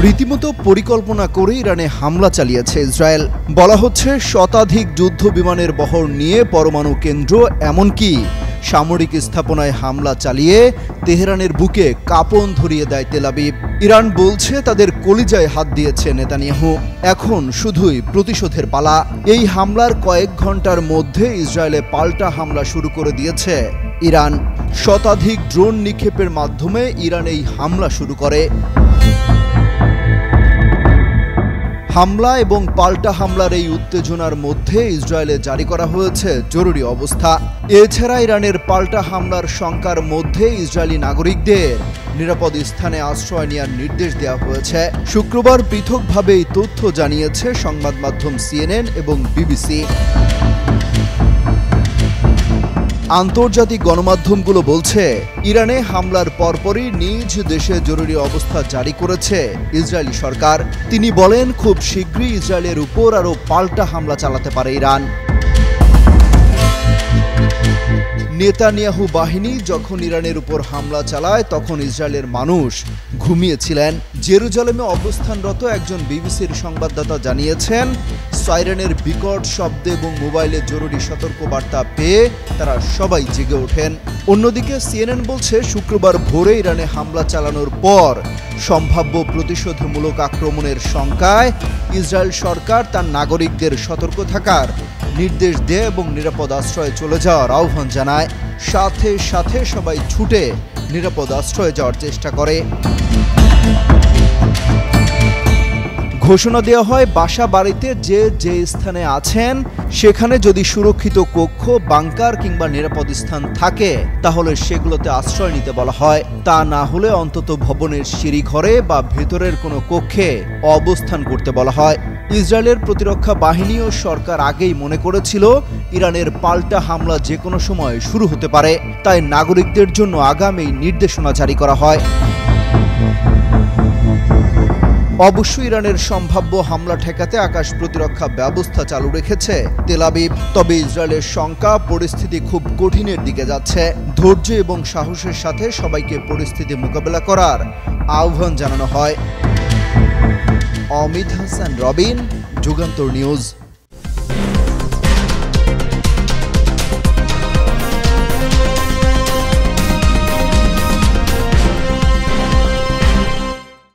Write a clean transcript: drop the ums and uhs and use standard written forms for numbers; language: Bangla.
রীতিমতো পরিকল্পনা করে ইরানে হামলা চালিয়েছে ইসরায়েল। বলা হচ্ছে শতাধিক যুদ্ধ বিমানের বহর নিয়ে পরমাণু কেন্দ্র এমনকি সামরিক স্থাপনায় হামলা চালিয়ে তেহরানের বুকে কাঁপন ধরিয়ে দেয় তেল আবিব। ইরান বলছে তাদের কলিজায় হাত দিয়েছে নেতানিয়াহু, এখন শুধুই প্রতিশোধের পালা। এই হামলার কয়েক ঘন্টার মধ্যে ইসরায়েলে পাল্টা হামলা শুরু করে দিয়েছে ইরান। শতাধিক ড্রোন নিক্ষেপের মাধ্যমে ইরান এই হামলা শুরু করে। হামলা এবং পাল্টা হামলার এই উত্তেজনার মধ্যে ইসরায়েলে জারি করা হয়েছে জরুরি অবস্থা। এছাড়া ইরানের পাল্টা হামলার শঙ্কার মধ্যে ইসরায়েলি নাগরিকদের নিরাপদ স্থানে আশ্রয় নেওয়ার নির্দেশ দেওয়া হয়েছে। শুক্রবার পৃথকভাবে এই তথ্য জানিয়েছে সংবাদ মাধ্যম CNN এবং BBC। আন্তর্জাতিক গণমাধ্যমগুলো বলছে ইরানে হামলার পরপরই নিজ দেশে জরুরি অবস্থা জারি করেছে ইসরায়েলি সরকার। তিনি বলেন খুব শীঘ্রই ইসরায়েলের উপর আরও পাল্টা হামলা চালাতে পারে ইরান। নেতানিয়াহু বাহিনী যখন ইরানের উপর হামলা চালায় তখন ইসরায়েলের মানুষ ঘুমিয়েছিলেন। জেরুজালেমে অবস্থানরত একজন বিবিসির সংবাদদাতা জানিয়েছেন সাইরেনের বিকট শব্দ এবং মোবাইলে জরুরি সতর্কবার্তা পেয়ে তারা সবাই জেগে ওঠেন। অন্যদিকে CNN বলছে শুক্রবার ভোরে ইরানে হামলা চালানোর পর সম্ভাব্য প্রতিশোধমূলক আক্রমণের শঙ্কায় ইসরায়েল সরকার তার নাগরিকদের সতর্ক থাকার নির্দেশ দেয় এবং নিরাপদ আশ্রয়ে চলে যাওয়ার আহ্বান জানায়। সাথে সাথে সবাই ছুটে নিরাপদ আশ্রয়ে যাওয়ার চেষ্টা করে। ঘোষণা দেওয়া হয় বাসা বাড়িতে যে স্থানে আছেন সেখানে যদি সুরক্ষিত কক্ষ, বাংকার কিংবা নিরাপদ স্থান থাকে তাহলে সেগুলোতে আশ্রয় নিতে বলা হয়। তা না হলে অন্তত ভবনের সিঁড়িঘরে বা ভেতরের কোনো কক্ষে অবস্থান করতে বলা হয়। ইসরায়েলের প্রতিরক্ষা বাহিনী ও সরকার আগেই মনে করেছিল ইরানের পাল্টা হামলা যে কোনো সময় শুরু হতে পারে, তাই নাগরিকদের জন্য আগামী নির্দেশনা জারি করা হয়। অবশ্য ইরানের সম্ভাব্য হামলা ঠেকাতে আকাশ প্রতিরক্ষা ব্যবস্থা চালু রেখেছে তেল আবিব। তবে ইসরায়েলের শঙ্কা পরিস্থিতি খুব কঠিনের দিকে যাচ্ছে। ধৈর্য এবং সাহসের সাথে সবাইকে পরিস্থিতি মোকাবেলা করার আহ্বান জানানো হয়। অমিত হাসান রবিন, যুগান্তর নিউজ।